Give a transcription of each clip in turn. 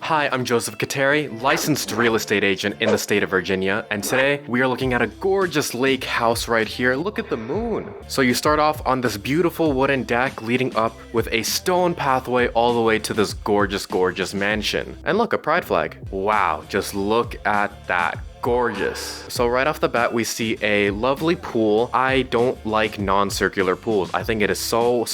Hi, I'm Joseph Khateri, licensed real estate agent in the state of Virginia, and today we are looking at a gorgeous lake house right here. Look at the moon. So you start off on this beautiful wooden deck leading up with a stone pathway all the way to this gorgeous mansion. And look, a pride flag. Wow, just look at that. Gorgeous. So right off the bat, we see a lovely pool. I don't like non-circular pools. I think it is so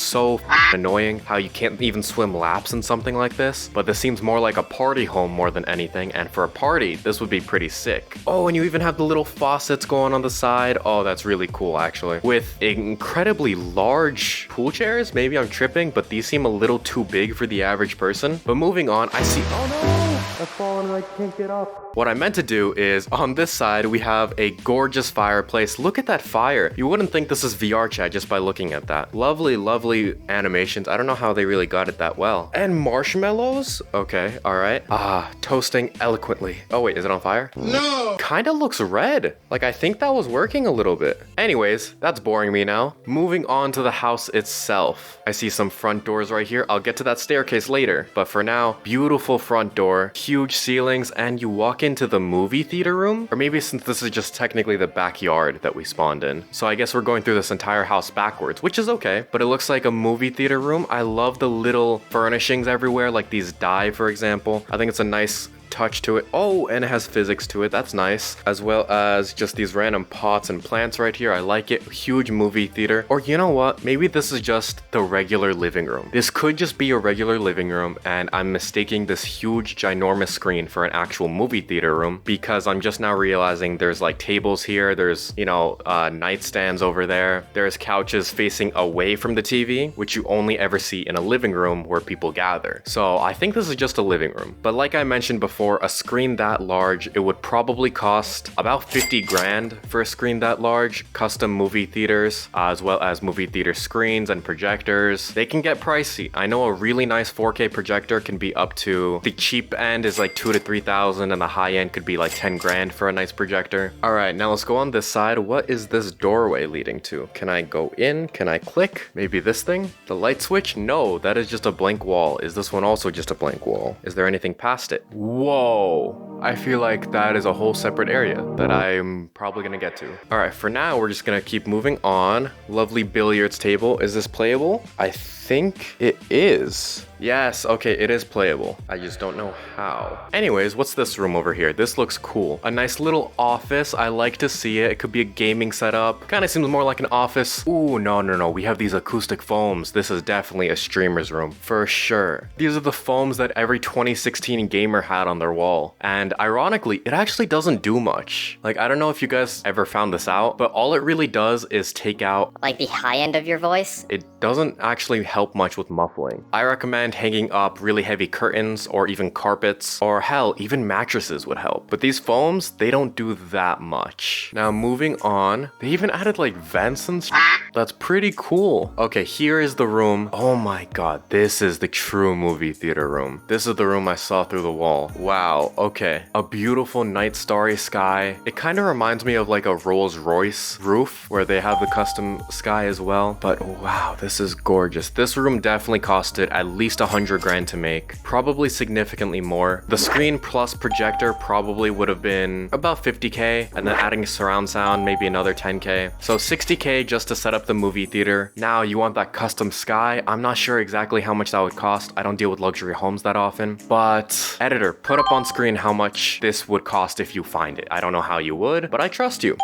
annoying how you can't even swim laps in something like this. But this seems more like a party home more than anything. And for a party, this would be pretty sick. Oh, and you even have the little faucets going on the side. Oh, that's really cool, actually. With incredibly large pool chairs. Maybe I'm tripping, but these seem a little too big for the average person. But moving on, I see... Oh no! I've fallen and I can't get up. What I meant to do is, on this side, we have a gorgeous fireplace. Look at that fire. You wouldn't think this is VRChat just by looking at that. Lovely animations. I don't know how they really got it that well. And marshmallows? Okay, all right. Ah, toasting eloquently. Oh wait, is it on fire? No! Kinda looks red. Like, I think that was working a little bit. Anyways, that's boring me now. Moving on to the house itself. I see some front doors right here. I'll get to that staircase later. But for now, beautiful front door, huge ceilings, and you walk into the movie theater room. Or maybe since this is just technically the backyard that we spawned in. So I guess we're going through this entire house backwards, which is okay. But it looks like a movie theater room. I love the little furnishings everywhere, like these die, for example. I think it's a nice touch to it. Oh, and it has physics to it. That's nice. As well as just these random pots and plants right here. I like it. Huge movie theater. Or you know what? Maybe this is just the regular living room. This could just be a regular living room and I'm mistaking this huge ginormous screen for an actual movie theater room because I'm just now realizing there's like tables here. There's, you know, nightstands over there. There's couches facing away from the TV, which you only ever see in a living room where people gather. So I think this is just a living room. But like I mentioned before, a screen that large, it would probably cost about 50 grand for a screen that large. Custom movie theaters, as well as movie theater screens and projectors. They can get pricey. I know a really nice 4K projector can be up to, the cheap end is like 2,000 to 3,000 and the high end could be like 10 grand for a nice projector. All right, now let's go on this side. What is this doorway leading to? Can I go in? Can I click? Maybe this thing? The light switch? No, that is just a blank wall. Is this one also just a blank wall? Is there anything past it? Whoa, I feel like that is a whole separate area that I'm probably gonna get to. All right, for now, we're just gonna keep moving on. Lovely billiards table. Is this playable? I think it is. Yes, okay, it is playable. I just don't know how. Anyways, what's this room over here? This looks cool. A nice little office. I like to see it. It could be a gaming setup. Kind of seems more like an office. Ooh, no. We have these acoustic foams. This is definitely a streamer's room for sure. These are the foams that every 2016 gamer had on their wall. And ironically, it actually doesn't do much. Like, I don't know if you guys ever found this out, but all it really does is take out like the high end of your voice. It doesn't actually help much with muffling. I recommend hanging up really heavy curtains or even carpets, or hell, even mattresses would help. But these foams, they don't do that much. Now moving on, they even added like vents and stuff. That's pretty cool. Okay, here is the room. Oh my god, this is the true movie theater room. This is the room I saw through the wall. Wow, okay. A beautiful night starry sky. It kind of reminds me of like a Rolls Royce roof where they have the custom sky as well. But wow, this is gorgeous. This room definitely costed at least 100 grand to make, probably significantly more. The screen plus projector probably would have been about 50k, and then adding surround sound maybe another 10k. So 60k just to set up the movie theater. Now you want that custom sky. I'm not sure exactly how much that would cost. I don't deal with luxury homes that often, but editor, put up on screen how much this would cost if you find it. I don't know how you would, but I trust you.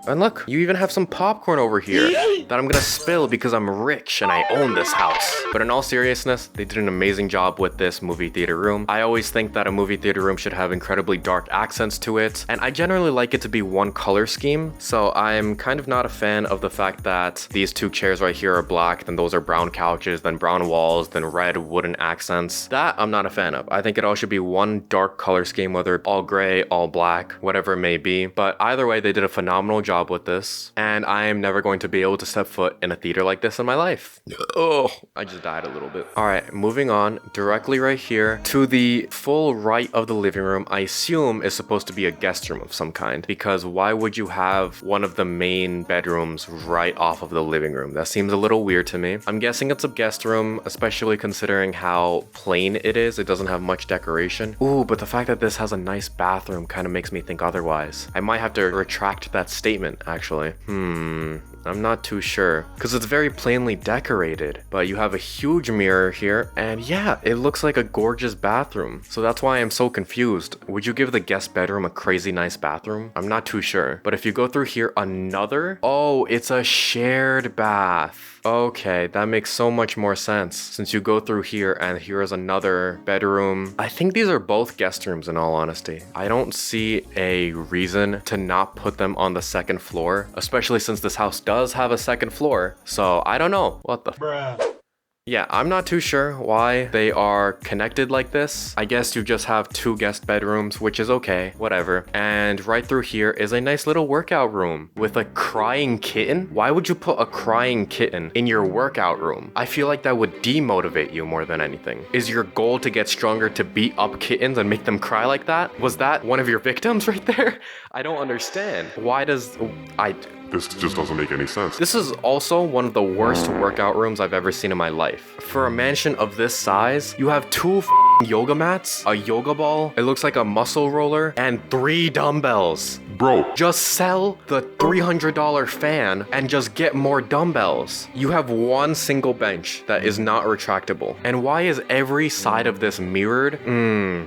And look, you even have some popcorn over here that I'm gonna spill because I'm rich and I own this house. But in all seriousness, they did an amazing job with this movie theater room. I always think that a movie theater room should have incredibly dark accents to it, and I generally like it to be one color scheme. So I'm kind of not a fan of the fact that these two chairs right here are black, then those are brown couches, then brown walls, then red wooden accents. That I'm not a fan of. I think it all should be one dark color scheme, whether all gray, all black, whatever it may be. But either way, they did a phenomenal job job with this, and I am never going to be able to step foot in a theater like this in my life. Oh, I just died a little bit. All right, moving on directly right here to the full right of the living room. I assume is supposed to be a guest room of some kind, because why would you have one of the main bedrooms right off of the living room? That seems a little weird to me. I'm guessing it's a guest room, especially considering how plain it is. It doesn't have much decoration. Ooh, but the fact that this has a nice bathroom kind of makes me think otherwise. I might have to retract that statement, actually. I'm not too sure, because it's very plainly decorated, but you have a huge mirror here, and yeah, it looks like a gorgeous bathroom. So that's why I'm so confused. Would you give the guest bedroom a crazy nice bathroom? I'm not too sure. But if you go through here, oh, it's a shared bath. Okay, that makes so much more sense since you go through here and here is another bedroom. I think these are both guest rooms in all honesty. I don't see a reason to not put them on the second floor, especially since this house does have a second floor. So I don't know. What the bruh. Yeah, I'm not too sure why they are connected like this. I guess you just have two guest bedrooms, which is okay, whatever. And right through here is a nice little workout room with a crying kitten. Why would you put a crying kitten in your workout room? I feel like that would demotivate you more than anything. Is your goal to get stronger to beat up kittens and make them cry like that? Was that one of your victims right there? I don't understand. Why does... This just doesn't make any sense. This is also one of the worst workout rooms I've ever seen in my life. For a mansion of this size, you have two yoga mats, a yoga ball, it looks like a muscle roller, and 3 dumbbells. Bro, just sell the $300 fan and just get more dumbbells. You have one single bench that is not retractable. And why is every side of this mirrored?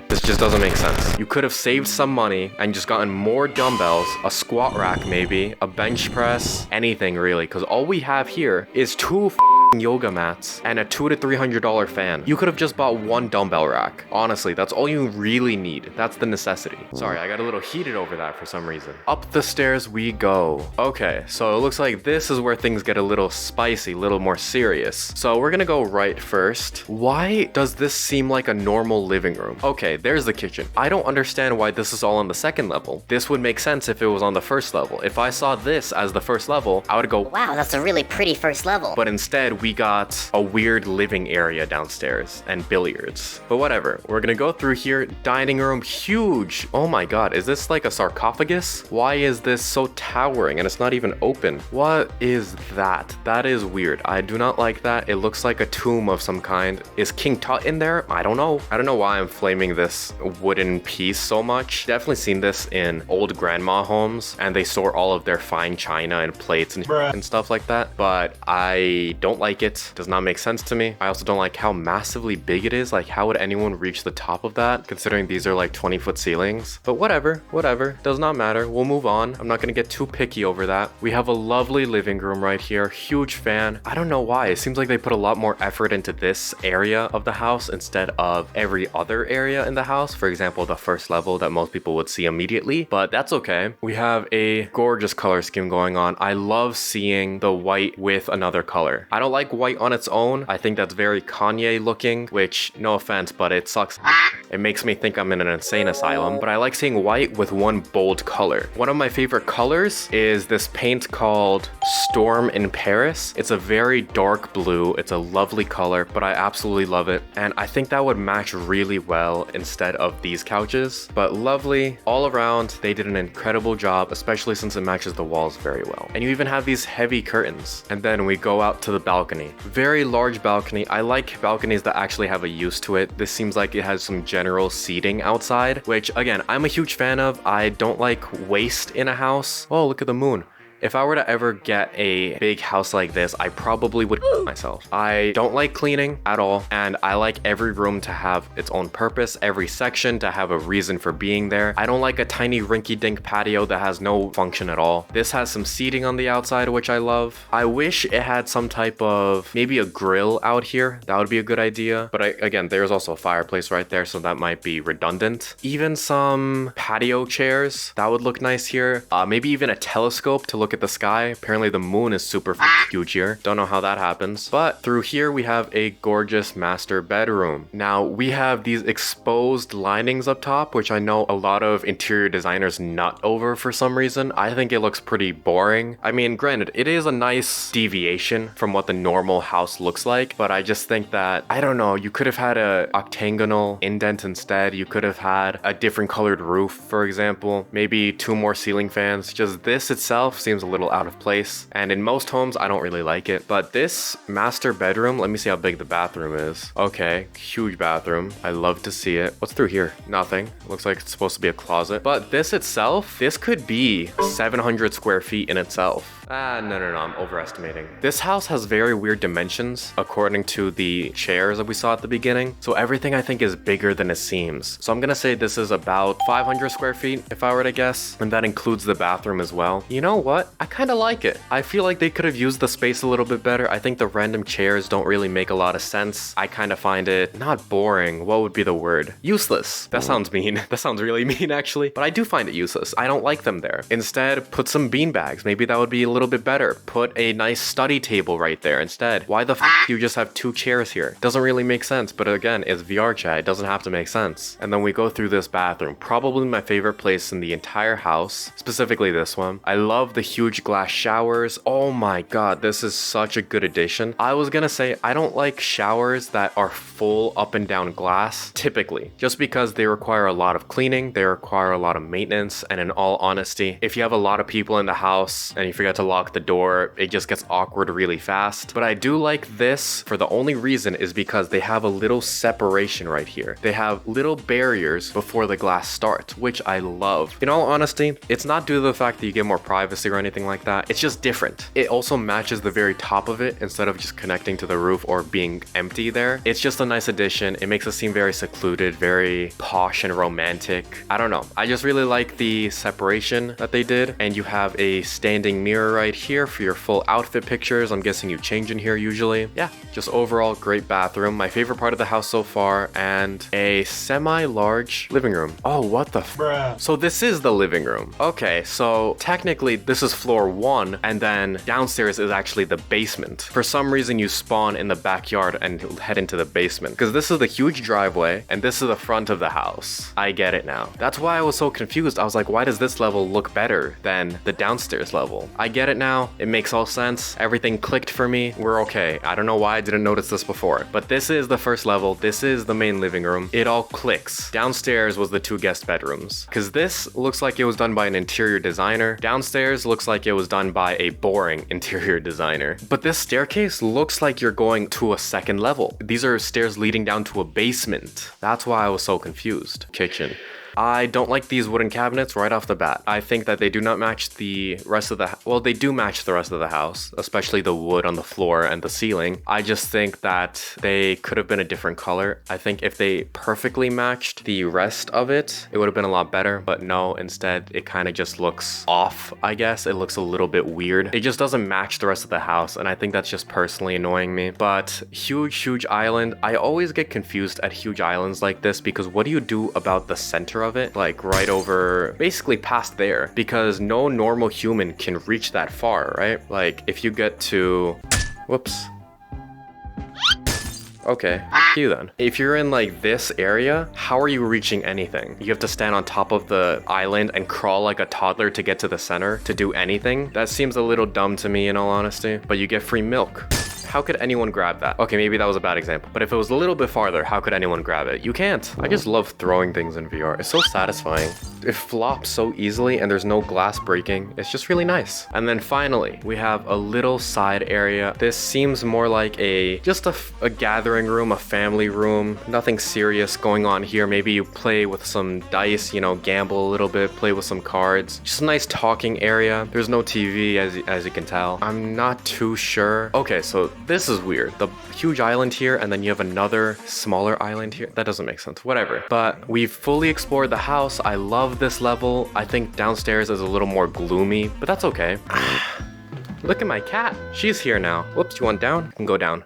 This just doesn't make sense. You could have saved some money and just gotten more dumbbells, a squat rack maybe, a bench press, anything really, because all we have here is 2 yoga mats and a $200 to $300 fan. You could have just bought one dumbbell rack. Honestly, that's all you really need. That's the necessity. Sorry, I got a little heated over that for some reason. Up the stairs we go. Okay, so it looks like this is where things get a little spicy, a little more serious. So we're gonna go right first. Why does this seem like a normal living room? Okay, there's the kitchen. I don't understand why this is all on the second level. This would make sense if it was on the first level. If I saw this as the first level, I would go, wow, that's a really pretty first level. But instead, we got a weird living area downstairs and billiards. But whatever, we're gonna go through here. Dining room, huge. Oh my god, is this like a sarcophagus? Why is this so towering and it's not even open? What is that? That is weird. I do not like that. It looks like a tomb of some kind. Is King Tut in there? I don't know. I don't know why I'm flaming this wooden piece so much. Definitely seen this in old grandma homes and they store all of their fine china and plates and stuff like that. But I don't like it. Does not make sense to me. I also don't like how massively big it is. Like, how would anyone reach the top of that considering these are like 20-foot ceilings? But whatever, does not matter. We'll move on. I'm not gonna get too picky over that. We have a lovely living room right here. Huge fan. I don't know why. It seems like they put a lot more effort into this area of the house instead of every other area in the house. For example, the first level that most people would see immediately, but that's okay. We have a gorgeous color scheme going on. I love seeing the white with another color. I don't like white on its own. I think that's very Kanye looking, which, no offense, but it sucks. It makes me think I'm in an insane asylum, but I like seeing white with one bold color. One of my favorite colors is this paint called Storm in Paris. It's a very dark blue. It's a lovely color, but I absolutely love it. And I think that would match really well instead of these couches. But lovely all around. They did an incredible job, especially since it matches the walls very well. And you even have these heavy curtains. And then we go out to the balcony. Very large balcony. I like balconies that actually have a use to it. This seems like it has some general seating outside, which again, I'm a huge fan of. I don't like waste in a house. Oh, look at the moon. If I were to ever get a big house like this, I probably would myself. I don't like cleaning at all, and I like every room to have its own purpose, every section to have a reason for being there. I don't like a tiny rinky-dink patio that has no function at all. This has some seating on the outside, which I love. I wish it had some type of, maybe a grill out here. That would be a good idea. But again, there's also a fireplace right there, so that might be redundant. Even some patio chairs, that would look nice here. Maybe even a telescope to look look at the sky. Apparently the moon is super huge here. Don't know how that happens. But through here we have a gorgeous master bedroom. Now we have these exposed linings up top, which I know a lot of interior designers nut over for some reason. I think it looks pretty boring. I mean, granted, it is a nice deviation from what the normal house looks like, but I just think that, I don't know, you could have had a octagonal indent instead. You could have had a different colored roof, for example. Maybe 2 more ceiling fans. Just this itself seems a little out of place. And in most homes, I don't really like it. But this master bedroom, let me see how big the bathroom is. Okay, huge bathroom. I love to see it. What's through here? Nothing. Looks like it's supposed to be a closet. But this itself, this could be 700 square feet in itself. No, I'm overestimating. This house has very weird dimensions according to the chairs that we saw at the beginning. So everything I think is bigger than it seems. So I'm gonna say this is about 500 square feet if I were to guess. And that includes the bathroom as well. You know what? I kind of like it. I feel like they could have used the space a little bit better. I think the random chairs don't really make a lot of sense. I kind of find it not boring. What would be the word? Useless. That sounds mean. That sounds really mean actually. But I do find it useless. I don't like them there. Instead, put some beanbags. Maybe that would be a little bit better. Put a nice study table right there instead. Why the f you just have 2 chairs here? Doesn't really make sense, but again, it's VRChat. It doesn't have to make sense. And then we go through this bathroom. Probably my favorite place in the entire house, specifically this one. I love the huge glass showers. Oh my god, this is such a good addition. I was gonna say, I don't like showers that are full up and down glass, typically, just because they require a lot of cleaning, they require a lot of maintenance, and in all honesty, if you have a lot of people in the house and you forget to lock the door, it just gets awkward really fast. But I do like this for the only reason is because they have a little separation right here. They have little barriers before the glass starts, which I love. In all honesty, it's not due to the fact that you get more privacy or anything like that. It's just different. It also matches the very top of it instead of just connecting to the roof or being empty there. It's just a nice addition. It makes it seem very secluded, very posh and romantic. I don't know. I just really like the separation that they did. And you have a standing mirror right here for your full outfit pictures. I'm guessing you change in here usually. Yeah, just overall great bathroom. My favorite part of the house so far, and a semi-large living room. Oh, what the bruh. So this is the living room. Okay, so technically this is floor 1, and then downstairs is actually the basement. For some reason you spawn in the backyard and head into the basement, because this is the huge driveway and this is the front of the house. I get it now. That's why I was so confused. I was like, why does this level look better than the downstairs level? I get it now. It makes all sense. Everything clicked for me. We're okay. I don't know why I didn't notice this before, but this is the first level. This is the main living room. It all clicks. Downstairs was the 2 guest bedrooms, because this looks like it was done by an interior designer. Downstairs looks like it was done by a boring interior designer. But this staircase looks like you're going to a 2nd level. These are stairs leading down to a basement. That's why I was so confused. Kitchen. I don't like these wooden cabinets right off the bat. I think that they do not match the rest of the well, they do match the rest of the house, especially the wood on the floor and the ceiling. I just think that they could have been a different color. I think if they perfectly matched the rest of it, it would have been a lot better, but no, instead it kind of just looks off, I guess. It looks a little bit weird. It just doesn't match the rest of the house, and I think that's just personally annoying me. But huge island. I always get confused at huge islands like this, because what do you do about the center of it, like right over, basically past there, because no normal human can reach that far, right? Like if you get to, whoops. Okay, you then. If you're in like this area, how are you reaching anything? You have to stand on top of the island and crawl like a toddler to get to the center to do anything? That seems a little dumb to me in all honesty, but you get free milk. How could anyone grab that? Okay, maybe that was a bad example, but if it was a little bit farther, how could anyone grab it? You can't. I just love throwing things in VR. It's so satisfying. It flops so easily and there's no glass breaking. It's just really nice. And then finally, we have a little side area. This seems more like just a gathering room, a family room. Nothing serious going on here. Maybe you play with some dice, you know, gamble a little bit, play with some cards. Just a nice talking area. There's no TV as you can tell. I'm not too sure. Okay, so this is weird. The huge island here, and then you have another smaller island here. That doesn't make sense. Whatever. But we've fully explored the house. I love this level. I think downstairs is a little more gloomy, but that's okay. Look at my cat. She's here now. Whoops, you want down? You can go down.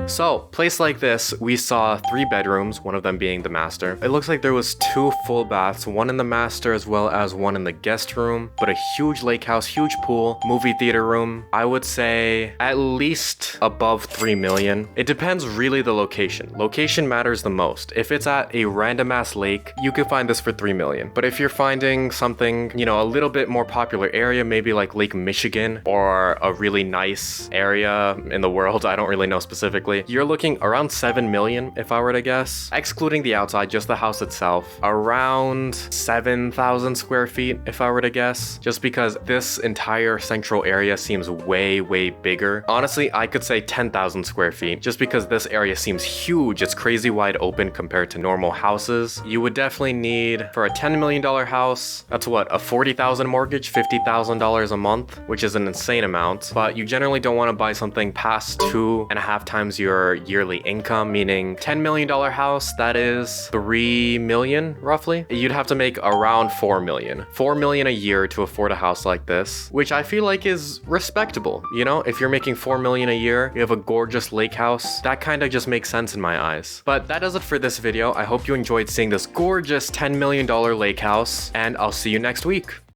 So, place like this, we saw 3 bedrooms, one of them being the master. It looks like there was 2 full baths, one in the master as well as one in the guest room, but a huge lake house, huge pool, movie theater room. I would say at least above 3 million. It depends really the location. Location matters the most. If it's at a random ass lake, you could find this for 3 million. But if you're finding something, you know, a little bit more popular area, maybe like Lake Michigan or a really nice area in the world, I don't really know specifically, you're looking around 7 million if I were to guess. Excluding the outside, just the house itself, around 7,000 square feet if I were to guess, just because this entire central area seems way bigger. Honestly, I could say 10,000 square feet just because this area seems huge. It's crazy wide open compared to normal houses. You would definitely need, for a $10 million house, that's what, a $40,000 mortgage, $50,000 a month, which is an insane amount. But you generally don't want to buy something past 2.5 times your yearly income, meaning $10 million house, that is 3 million roughly. You'd have to make around 4 million. 4 million a year to afford a house like this, which I feel like is respectable. You know, if you're making 4 million a year, you have a gorgeous lake house, that kind of just makes sense in my eyes. But that does it for this video. I hope you enjoyed seeing this gorgeous $10 million lake house, and I'll see you next week.